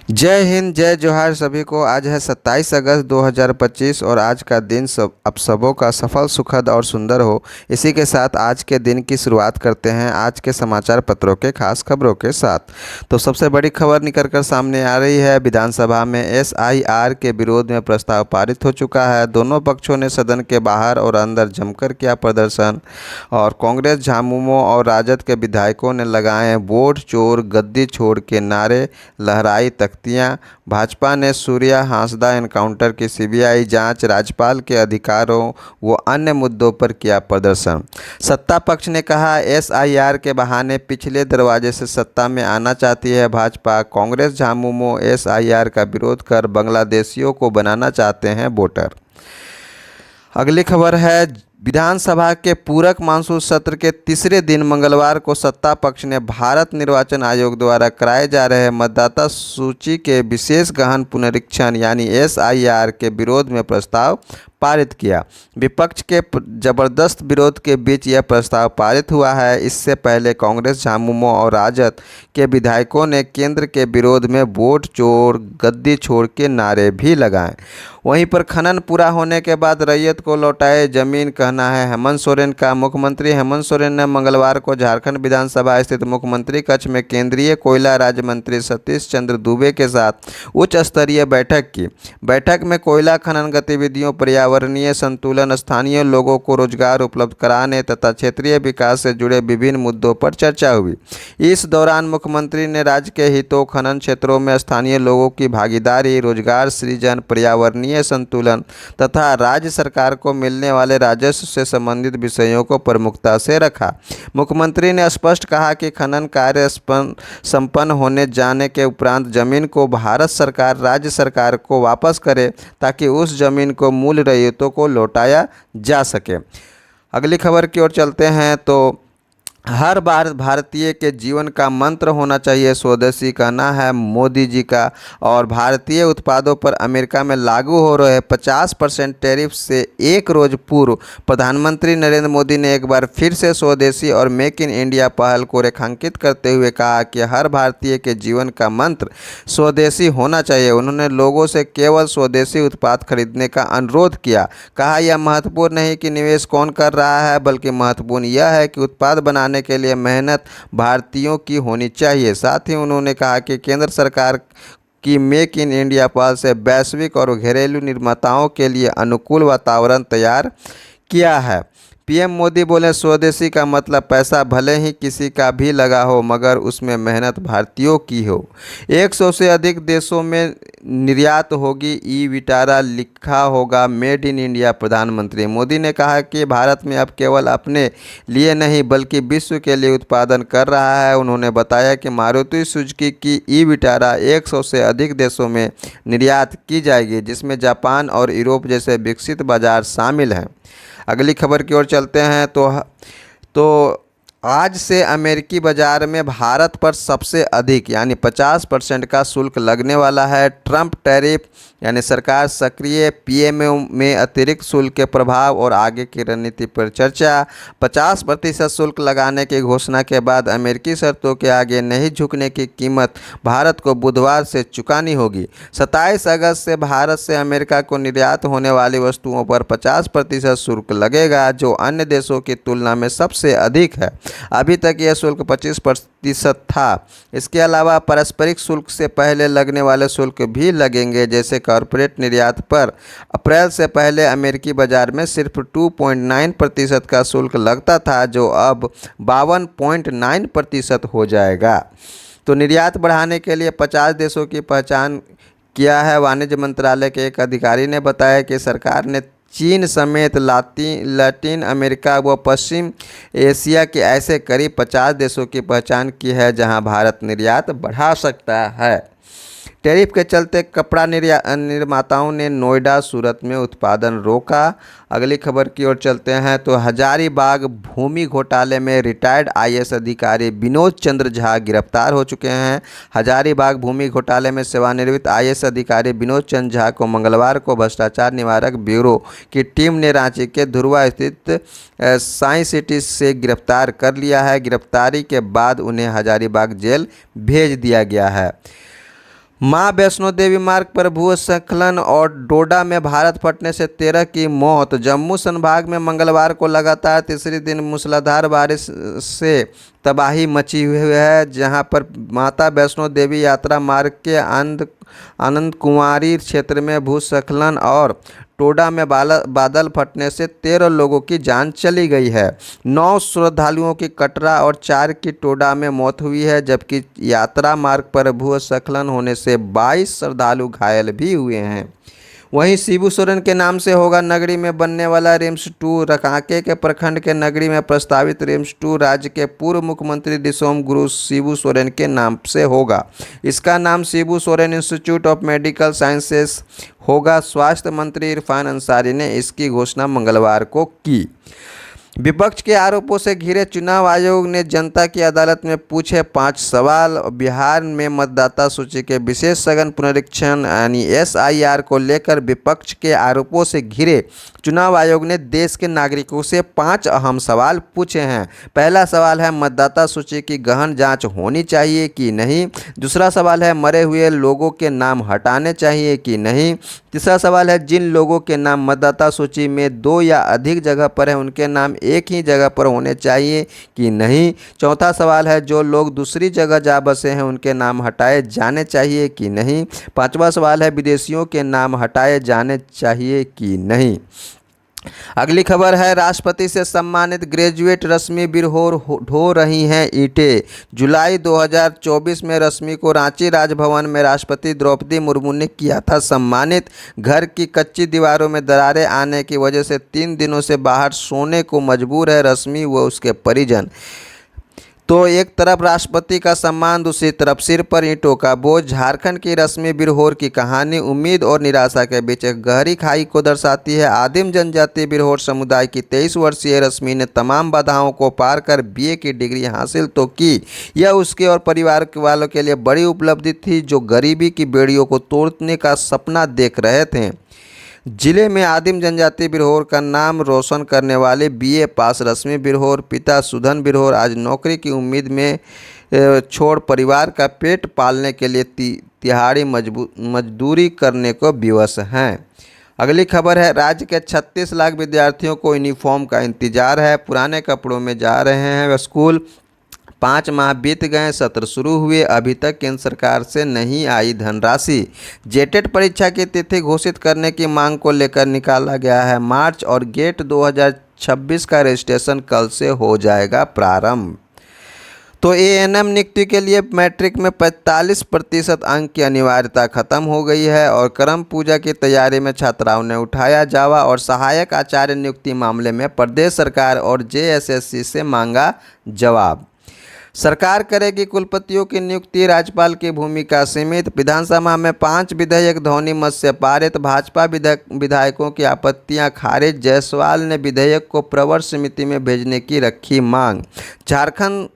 जय हिंद, जय जोहार सभी को। आज है 27 अगस्त 2025 और आज का दिन सब आप सबों का सफल, सुखद और सुंदर हो। इसी के साथ आज के दिन की शुरुआत करते हैं आज के समाचार पत्रों के खास खबरों के साथ। तो सबसे बड़ी खबर निकल कर सामने आ रही है। विधानसभा में एसआईआर के विरोध में प्रस्ताव पारित हो चुका है। दोनों पक्षों ने सदन के बाहर और अंदर जमकर किया प्रदर्शन और कांग्रेस, झामुमो और राजद के विधायकों ने लगाए वोट चोर गद्दी छोड़ के नारे, लहराई तख्तियां। भाजपा ने सूर्या हांसदा एनकाउंटर की सीबीआई जांच, राज्यपाल के अधिकारों व अन्य मुद्दों पर किया प्रदर्शन। सत्ता पक्ष ने कहा एसआईआर के बहाने पिछले दरवाजे से सत्ता में आना चाहती है भाजपा। कांग्रेस, झामुमो एसआईआर का विरोध कर बांग्लादेशियों को बनाना चाहते हैं वोटर। अगली खबर है विधानसभा के पूरक मानसून सत्र के तीसरे दिन मंगलवार को सत्ता पक्ष ने भारत निर्वाचन आयोग द्वारा कराए जा रहे मतदाता सूची के विशेष गहन पुनरीक्षण यानी एसआईआर के विरोध में प्रस्ताव पारित किया। विपक्ष के जबरदस्त विरोध के बीच यह प्रस्ताव पारित हुआ है। इससे पहले कांग्रेस, झामुमो और राजद के विधायकों ने केंद्र के विरोध में वोट चोर गद्दी छोड़ के नारे भी लगाए। वहीं पर खनन पूरा होने के बाद रैयत को लौटाए जमीन, कहना है हेमंत सोरेन का। मुख्यमंत्री हेमंत सोरेन ने मंगलवार को झारखंड विधानसभा स्थित मुख्यमंत्री कक्ष में केंद्रीय कोयला राज्य मंत्री सतीश चंद्र दूबे के साथ उच्च स्तरीय बैठक की। बैठक में कोयला खनन गतिविधियों, पर्यावरणीय संतुलन, स्थानीय लोगों को रोजगार उपलब्ध कराने तथा क्षेत्रीय विकास से जुड़े विभिन्न मुद्दों पर चर्चा हुई। इस दौरान मुख्यमंत्री ने राज्य के हितों, खनन क्षेत्रों में स्थानीय लोगों की भागीदारी, रोजगार सृजन, पर्यावरणीय संतुलन तथा राज्य सरकार को मिलने वाले राजस्व से संबंधित विषयों को प्रमुखता से रखा। मुख्यमंत्री ने स्पष्ट कहा कि खनन कार्य संपन्न होने जाने के उपरांत जमीन को भारत सरकार राज्य सरकार को वापस करे ताकि उस जमीन को मूल रैयतों को लौटाया जा सके। अगली खबर की ओर चलते हैं तो हर बार भारतीय के जीवन का मंत्र होना चाहिए स्वदेशी, कहना है मोदी जी का। और भारतीय उत्पादों पर अमेरिका में लागू हो रहे 50% टैरिफ से एक रोज पूर्व प्रधानमंत्री नरेंद्र मोदी ने एक बार फिर से स्वदेशी और मेक इन इंडिया पहल को रेखांकित करते हुए कहा कि हर भारतीय के जीवन का मंत्र स्वदेशी होना चाहिए। उन्होंने लोगों से केवल स्वदेशी उत्पाद खरीदने का अनुरोध किया। कहा यह महत्वपूर्ण नहीं कि निवेश कौन कर रहा है, बल्कि महत्वपूर्ण यह है कि उत्पाद बनाने के लिए मेहनत भारतीयों की होनी चाहिए। साथ ही उन्होंने कहा कि केंद्र सरकार की मेक इन इंडिया पहल से वैश्विक और घरेलू निर्माताओं के लिए अनुकूल वातावरण तैयार किया है। पीएम मोदी बोले स्वदेशी का मतलब पैसा भले ही किसी का भी लगा हो मगर उसमें मेहनत भारतीयों की हो। 100 से अधिक देशों में निर्यात होगी ई विटारा, लिखा होगा मेड इन इंडिया। प्रधानमंत्री मोदी ने कहा कि भारत में अब केवल अपने लिए नहीं बल्कि विश्व के लिए उत्पादन कर रहा है। उन्होंने बताया कि मारुति सुजुकी की ई विटारा 100 से अधिक देशों में निर्यात की जाएगी, जिसमें जापान और यूरोप जैसे विकसित बाजार शामिल हैं। अगली खबर की ओर चलते हैं तो आज से अमेरिकी बाजार में भारत पर सबसे अधिक यानी 50% का शुल्क लगने वाला है। ट्रंप टैरिफ यानी सरकार सक्रिय, पीएमओ में अतिरिक्त शुल्क के प्रभाव और आगे की रणनीति पर चर्चा। 50% शुल्क लगाने की घोषणा के बाद अमेरिकी शर्तों के आगे नहीं झुकने की कीमत भारत को बुधवार से चुकानी होगी। 27 अगस्त से भारत से अमेरिका को निर्यात होने वाली वस्तुओं पर 50% शुल्क लगेगा, जो अन्य देशों की तुलना में सबसे अधिक है। अभी तक यह शुल्क 25% था। इसके अलावा पारस्परिक शुल्क से पहले लगने वाले शुल्क भी लगेंगे, जैसे कॉरपोरेट निर्यात पर अप्रैल से पहले अमेरिकी बाजार में सिर्फ 2.9% का शुल्क लगता था, जो अब 52.9% हो जाएगा। तो निर्यात बढ़ाने के लिए 50 देशों की पहचान किया है। वाणिज्य मंत्रालय के एक अधिकारी ने बताया कि सरकार ने चीन समेत लैटिन अमेरिका व पश्चिम एशिया के ऐसे करीब 50 देशों की पहचान की है जहां भारत निर्यात बढ़ा सकता है। टैरिफ के चलते कपड़ा निर्माताओं ने नोएडा, सूरत में उत्पादन रोका। अगली खबर की ओर चलते हैं तो हजारीबाग भूमि घोटाले में रिटायर्ड आईएएस अधिकारी विनोद चंद्र झा गिरफ्तार हो चुके हैं। हजारीबाग भूमि घोटाले में सेवानिवृत्त आईएएस अधिकारी विनोद चंद्र झा को मंगलवार को भ्रष्टाचार निवारक ब्यूरो की टीम ने रांची के धुर्वा स्थित साइंस सिटी से गिरफ्तार कर लिया है। गिरफ्तारी के बाद उन्हें हजारीबाग जेल भेज दिया गया है। मां वैष्णो देवी मार्ग पर भूस्खलन और डोडा में भारत फटने से 13 की मौत। जम्मू संभाग में मंगलवार को लगातार तीसरे दिन मूसलाधार बारिश से तबाही मची हुई है, जहां पर माता वैष्णो देवी यात्रा मार्ग के आनंद कुंवारी क्षेत्र में भूस्खलन और टोडा में बादल फटने से 13 लोगों की जान चली गई है। 9 श्रद्धालुओं की कटरा और 4 की टोडा में मौत हुई है, जबकि यात्रा मार्ग पर भूस्खलन होने से 22 श्रद्धालु घायल भी हुए हैं। वहीं शिबू सोरेन के नाम से होगा नगरी में बनने वाला रिम्स 2। रकांके के प्रखंड के नगरी में प्रस्तावित रिम्स 2 राज्य के पूर्व मुख्यमंत्री दिसोम गुरु शिबू सोरेन के नाम से होगा। इसका नाम Shibu Soren institute of medical sciences होगा। स्वास्थ्य मंत्री इरफान अंसारी ने इसकी घोषणा मंगलवार को की। विपक्ष के आरोपों से घिरे चुनाव आयोग ने जनता की अदालत में पूछे 5 सवाल। बिहार में मतदाता सूची के विशेष सघन पुनरीक्षण यानी SIR को लेकर विपक्ष के आरोपों से घिरे चुनाव आयोग ने देश के नागरिकों से 5 अहम सवाल पूछे हैं। पहला सवाल है, मतदाता सूची की गहन जांच होनी चाहिए कि नहीं। दूसरा सवाल है, मरे हुए लोगों के नाम हटाने चाहिए कि नहीं। तीसरा सवाल है, जिन लोगों के नाम मतदाता सूची में 2 या अधिक जगह पर है उनके नाम एक ही जगह पर होने चाहिए कि नहीं। चौथा सवाल है, जो लोग दूसरी जगह जा बसे हैं उनके नाम हटाए जाने चाहिए कि नहीं। पांचवा सवाल है, विदेशियों के नाम हटाए जाने चाहिए कि नहीं। अगली खबर है, राष्ट्रपति से सम्मानित ग्रेजुएट रश्मि बिरहोर ढो रही हैं ईंटें। जुलाई 2024 में रश्मि को रांची राजभवन में राष्ट्रपति द्रौपदी मुर्मू ने किया था सम्मानित। घर की कच्ची दीवारों में दरारें आने की वजह से 3 दिनों से बाहर सोने को मजबूर है रश्मि व उसके परिजन। तो एक तरफ राष्ट्रपति का सम्मान, दूसरी तरफ सिर पर ईंटों का बोझ। झारखंड की रश्मि बिरहोर की कहानी उम्मीद और निराशा के बीच एक गहरी खाई को दर्शाती है। आदिम जनजाति बिरहोर समुदाय की 23 वर्षीय रश्मि ने तमाम बाधाओं को पार कर BA की डिग्री हासिल तो की। यह उसके और परिवार वालों के लिए बड़ी उपलब्धि थी, जो गरीबी की बेड़ियों को तोड़ने का सपना देख रहे थे। जिले में आदिम जनजाति बिरहोर का नाम रोशन करने वाले BA पास रश्मि बिरहोर पिता सुधन बिरहोर आज नौकरी की उम्मीद में छोड़ परिवार का पेट पालने के लिए तिहाड़ी मजदूरी करने को विवश हैं। अगली खबर है, राज्य के 36 लाख विद्यार्थियों को यूनिफॉर्म का इंतजार है। पुराने कपड़ों में जा रहे हैं वे स्कूल। 5 माह बीत गए, सत्र शुरू हुए, अभी तक केंद्र सरकार से नहीं आई धनराशि। जेटेट परीक्षा की तिथि घोषित करने की मांग को लेकर निकाला गया है मार्च और गेट 2026 का रजिस्ट्रेशन कल से हो जाएगा प्रारंभ। तो ANM नियुक्ति के लिए मैट्रिक में 45% अंक की अनिवार्यता खत्म हो गई है और करम पूजा की तैयारी में छात्राओं ने उठाया जावा और सहायक आचार्य नियुक्ति मामले में प्रदेश सरकार और JSSC से मांगा जवाब। सरकार करेगी कुलपतियों की नियुक्ति, राज्यपाल की भूमिका सीमित। विधानसभा में 5 विधेयक ध्वनि मत से पारित, भाजपा विधायकों की आपत्तियां खारिज। जायसवाल ने विधेयक को प्रवर समिति में भेजने की रखी मांग। झारखंड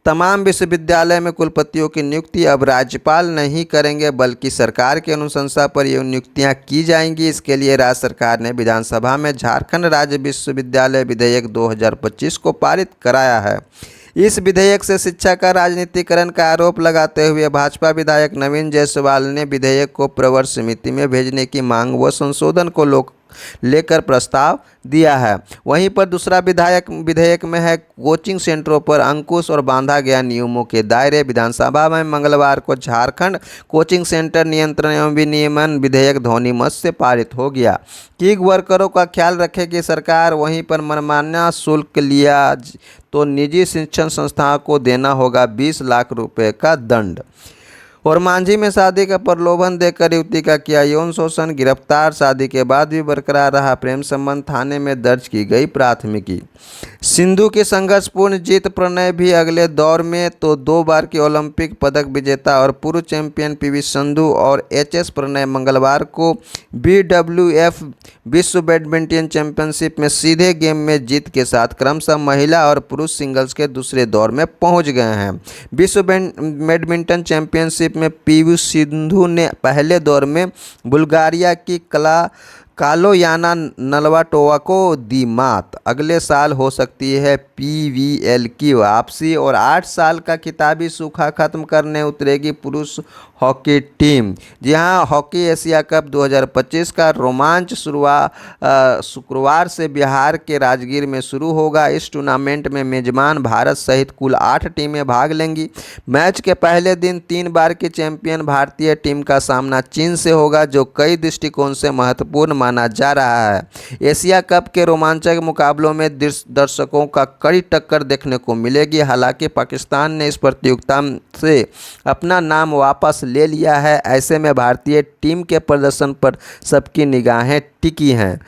तमाम विश्वविद्यालय में कुलपतियों की नियुक्ति अब राज्यपाल नहीं करेंगे बल्कि सरकार की अनुशंसा पर ये नियुक्तियां की जाएंगी। इसके लिए राज्य सरकार ने विधानसभा में झारखंड राज्य विश्वविद्यालय विधेयक 2025 को पारित कराया है। इस विधेयक से शिक्षा का राजनीतिकरण का आरोप लगाते हुए भाजपा विधायक नवीन जायसवाल ने विधेयक को प्रवर समिति में भेजने की मांग व संशोधन को लेकर प्रस्ताव दिया है। वहीं पर दूसरा विधेयक में है कोचिंग सेंटरों पर अंकुश और बांधा गया नियमों के दायरे। विधानसभा में मंगलवार को झारखंड कोचिंग सेंटर नियंत्रण एवं विनियमन विधेयक ध्वनिमत से पारित हो गया। गिग वर्करों का ख्याल रखेगी सरकार। वहीं पर मनमाना शुल्क लिया तो निजी शिक्षण संस्थाओं को देना होगा 20 लाख रुपए का दंड। और मांझी में शादी का प्रलोभन देकर युवती का किया यौन शोषण, गिरफ्तार। शादी के बाद भी बरकरार रहा प्रेम संबंध, थाने में दर्ज की गई प्राथमिकी। सिंधु की संघर्षपूर्ण जीत, प्रणय भी अगले दौर में। तो 2 बार की ओलंपिक पदक विजेता और पूर्व चैंपियन PV सिंधु और HS प्रणय मंगलवार को BWF विश्व बैडमिंटन चैंपियनशिप में सीधे गेम में जीत के साथ क्रमशः महिला और पुरुष सिंगल्स के दूसरे दौर में पहुंच गए हैं। विश्व बैडमिंटन चैंपियनशिप में PV सिंधु ने पहले दौर में बुल्गारिया की कालोयाना नलवाटोवा दी मात, अगले साल हो सकती है पीवीएल की वापसी और 8 साल का खिताबी सूखा खत्म करने उतरेगी पुरुष हॉकी टीम। जी हां, हॉकी एशिया कप 2025 का रोमांच शुक्रवार से बिहार के राजगीर में शुरू होगा। इस टूर्नामेंट में मेजबान भारत सहित कुल 8 टीमें भाग लेंगी। मैच के पहले दिन 3 बार की चैंपियन भारतीय टीम का सामना चीन से होगा, जो कई दृष्टिकोण से महत्वपूर्ण माना जा रहा है। एशिया कप के रोमांचक मुकाबलों में दर्शकों का कड़ी टक्कर देखने को मिलेगी। हालांकि पाकिस्तान ने इस प्रतियोगिता से अपना नाम वापस ले लिया है। ऐसे में भारतीय टीम के प्रदर्शन पर सबकी निगाहें टिकी हैं।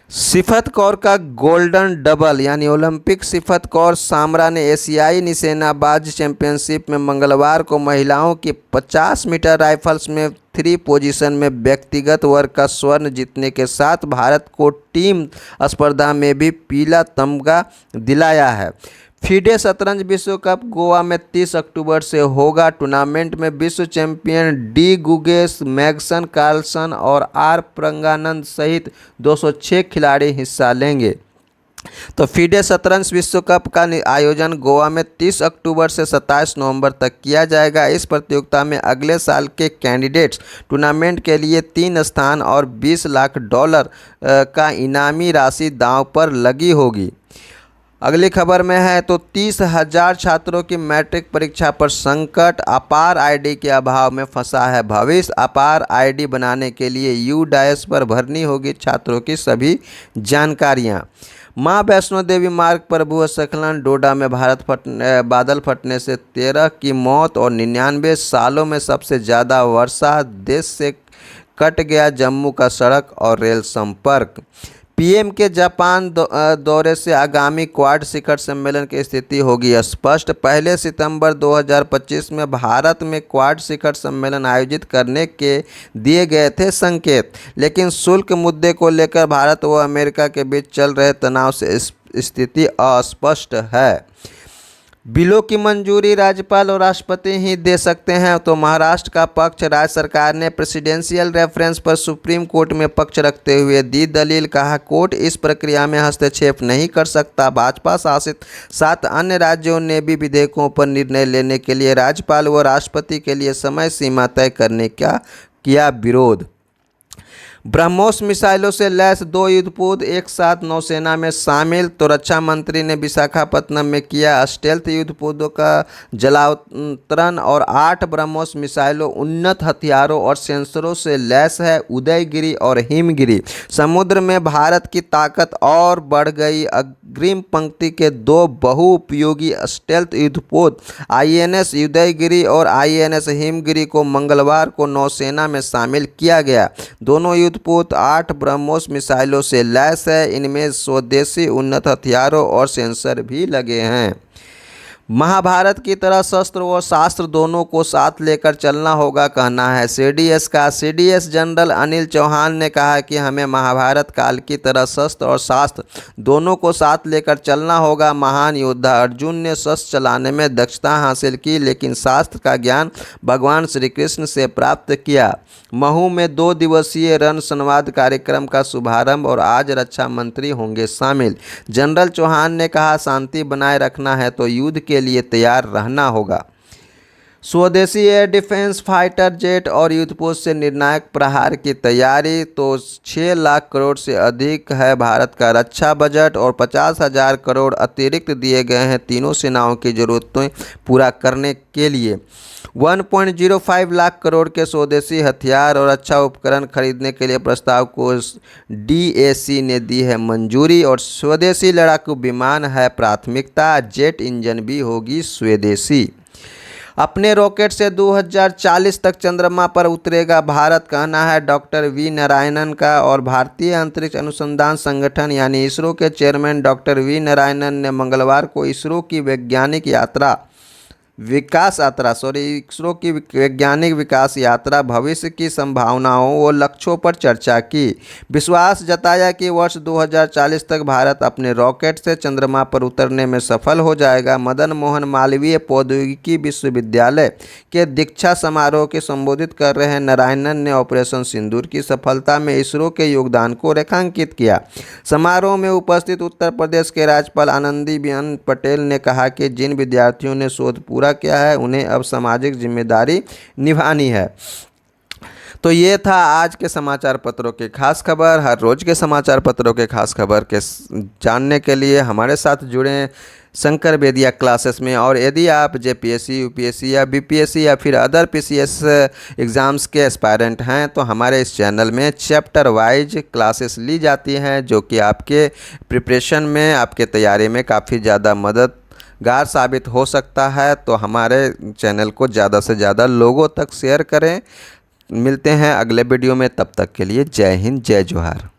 सिफत कौर का गोल्डन डबल यानी ओलंपिक सिफत कौर सामरा ने एशियाई निशानेबाज चैंपियनशिप में मंगलवार को महिलाओं की 50 मीटर राइफल्स में 3 पोजीशन में व्यक्तिगत वर्ग का स्वर्ण जीतने के साथ भारत को टीम स्पर्धा में भी पीला तमगा दिलाया है। फीडे शतरंज विश्व कप गोवा में 30 अक्टूबर से होगा। टूर्नामेंट में विश्व चैंपियन डी गुगेस, मैग्सन कार्लसन और आर प्रज्ञानंद सहित 206 खिलाड़ी हिस्सा लेंगे। तो फीडे शतरंज विश्व कप का आयोजन गोवा में 30 अक्टूबर से 27 नवंबर तक किया जाएगा। इस प्रतियोगिता में अगले साल के कैंडिडेट्स टूर्नामेंट के लिए 3 स्थान और $20 लाख का इनामी राशि दांव पर लगी होगी। अगली खबर में है तो 30,000 छात्रों की मैट्रिक परीक्षा पर संकट, अपार आईडी के अभाव में फंसा है भविष्य। अपार आईडी बनाने के लिए यूडाइस पर भरनी होगी छात्रों की सभी जानकारियां। मां वैष्णो देवी मार्ग पर भूस्खलन, डोडा में बादल फटने से 13 की मौत और 99 सालों में सबसे ज़्यादा वर्षा, देश से कट गया जम्मू का सड़क और रेल संपर्क। पीएम के जापान दौरे से आगामी क्वाड शिखर सम्मेलन की स्थिति होगी स्पष्ट। 1 सितंबर 2025 में भारत में क्वाड शिखर सम्मेलन आयोजित करने के दिए गए थे संकेत, लेकिन शुल्क मुद्दे को लेकर भारत व अमेरिका के बीच चल रहे तनाव से स्थिति अस्पष्ट है। बिलों की मंजूरी राज्यपाल और राष्ट्रपति ही दे सकते हैं, तो महाराष्ट्र का पक्ष। राज्य सरकार ने प्रेसिडेंशियल रेफरेंस पर सुप्रीम कोर्ट में पक्ष रखते हुए दी दलील। कहा, कोर्ट इस प्रक्रिया में हस्तक्षेप नहीं कर सकता। भाजपा शासित 7 अन्य राज्यों ने भी विधेयकों पर निर्णय लेने के लिए राज्यपाल व राष्ट्रपति के लिए समय सीमा तय करने का किया विरोध। ब्रह्मोस मिसाइलों से लैस 2 युद्धपोत एक साथ नौसेना में शामिल, तो रक्षा मंत्री ने विशाखापत्तनम में किया स्टेल्थ युद्धपोतों का जलावतरण और 8 ब्रह्मोस मिसाइलों उन्नत हथियारों और सेंसरों से लैस है। उदयगिरी और हिमगिरी समुद्र में भारत की ताकत और बढ़ गई। अग्रिम पंक्ति के 2 बहुउपयोगी स्टेल्थ युद्धपोत आईएनएस उदयगिरी और आईएनएस हिमगिरी को मंगलवार को नौसेना में शामिल किया गया। दोनों युद्धपोत 8 ब्रह्मोस मिसाइलों से लैस है। इनमें स्वदेशी उन्नत हथियारों और सेंसर भी लगे हैं। महाभारत की तरह शस्त्र व शास्त्र दोनों को साथ लेकर चलना होगा, कहना है सीडीएस का। सीडीएस जनरल अनिल चौहान ने कहा कि हमें महाभारत काल की तरह शस्त्र और शास्त्र दोनों को साथ लेकर चलना होगा। महान योद्धा अर्जुन ने शस्त्र चलाने में दक्षता हासिल की, लेकिन शास्त्र का ज्ञान भगवान श्री कृष्ण से प्राप्त किया। महू में 2 दिवसीय रण संवाद कार्यक्रम का शुभारंभ और आज रक्षा मंत्री होंगे शामिल। जनरल चौहान ने कहा, शांति बनाए रखना है तो युद्ध के लिए तैयार रहना होगा। स्वदेशी एयर डिफेंस फाइटर जेट और युद्धपोत से निर्णायक प्रहार की तैयारी। तो 6 लाख करोड़ से अधिक है भारत का रक्षा बजट और 50,000 करोड़ अतिरिक्त दिए गए हैं तीनों सेनाओं की जरूरतें पूरा करने के लिए। 1.05 लाख करोड़ के स्वदेशी हथियार और रक्षा उपकरण खरीदने के लिए प्रस्ताव को डीएसी ने दी है मंजूरी और स्वदेशी लड़ाकू विमान है प्राथमिकता। जेट इंजन भी होगी स्वदेशी। अपने रॉकेट से 2040 तक चंद्रमा पर उतरेगा भारत, कहना है डॉक्टर वी नारायणन का। और भारतीय अंतरिक्ष अनुसंधान संगठन यानी इसरो के चेयरमैन डॉक्टर वी नारायणन ने मंगलवार को इसरो की वैज्ञानिक यात्रा विकास यात्रा इसरो की वैज्ञानिक विकास यात्रा भविष्य की संभावनाओं व लक्ष्यों पर चर्चा की। विश्वास जताया कि वर्ष 2040 तक भारत अपने रॉकेट से चंद्रमा पर उतरने में सफल हो जाएगा। मदन मोहन मालवीय प्रौद्योगिकी विश्वविद्यालय के दीक्षा समारोह के संबोधित कर रहे नारायणन ने ऑपरेशन सिंदूर की सफलता में इसरो के योगदान को रेखांकित किया। समारोह में उपस्थित उत्तर प्रदेश के राज्यपाल आनंदीबेन पटेल ने कहा कि जिन विद्यार्थियों ने शोध पूरा किया है उन्हें अब सामाजिक जिम्मेदारी निभानी है। तो ये था आज के समाचार पत्रों की खास खबर। हर रोज़ के समाचार पत्रों के खास खबर के जानने के लिए हमारे साथ जुड़ें शंकर बेदिया क्लासेस में। और यदि आप जेपीएससी, यूपीएससी या बीपीएससी या फिर अदर पीसीएस एग्ज़ाम्स के एस्पायरेंट हैं तो हमारे इस चैनल में चैप्टर वाइज क्लासेस ली जाती हैं, जो कि आपके प्रिपरेशन में, आपके तैयारी में काफ़ी ज़्यादा मददगार साबित हो सकता है। तो हमारे चैनल को ज़्यादा से ज़्यादा लोगों तक शेयर करें। मिलते हैं अगले वीडियो में, तब तक के लिए जय हिंद, जय जोहार।